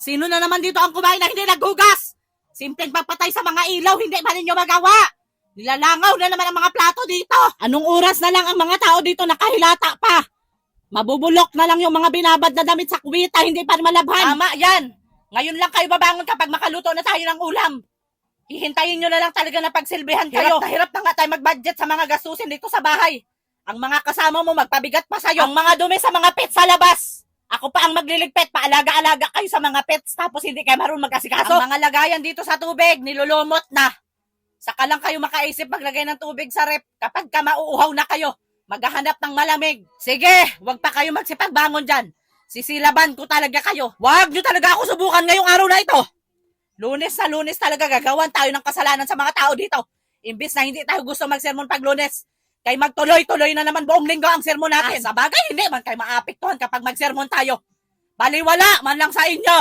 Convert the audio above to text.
Sino na naman dito ang kumain na hindi naghugas? Simpleng pagpatay sa mga ilaw, hindi pa ninyo magawa. Nilalangaw na naman ang mga plato dito. Anong oras na lang ang mga tao dito nakahilata pa? Mabubulok na lang yung mga binabad na damit sa kuwita, hindi pa malabhan. Tama yan. Ngayon lang kayo babangon kapag makaluto na tayo ng ulam. Hihintayin nyo na lang talaga na pagsilbihan kayo. Hirap na nga tayo mag-budget sa mga gastusin dito sa bahay. Ang mga kasama mo magpabigat pa sa'yo. Ang mga dumi sa mga pets sa labas. Ako pa ang magliligpit, paalaga-alaga kayo sa mga pets tapos hindi kayo marunong mag-asikaso. Ang mga lagayan dito sa tubig, nilulumot na. Saka lang kayo makaisip maglagay ng tubig sa rep kapag ka mauuhaw na kayo. Maghahanap ng malamig. Sige, wag pa kayo magsipagbangon dyan. Sisilaban ko talaga kayo. Wag nyo talaga ako subukan ngayong araw na ito. Lunes na Lunes talaga gagawan tayo ng kasalanan sa mga tao dito. Imbis na hindi tayo gusto magsermon pag Lunes, kay magtuloy-tuloy na naman buong linggo ang sermon natin. Sa bagay, hindi man kayo maapektuhan kapag magsermon tayo. Baliwala man lang sa inyo.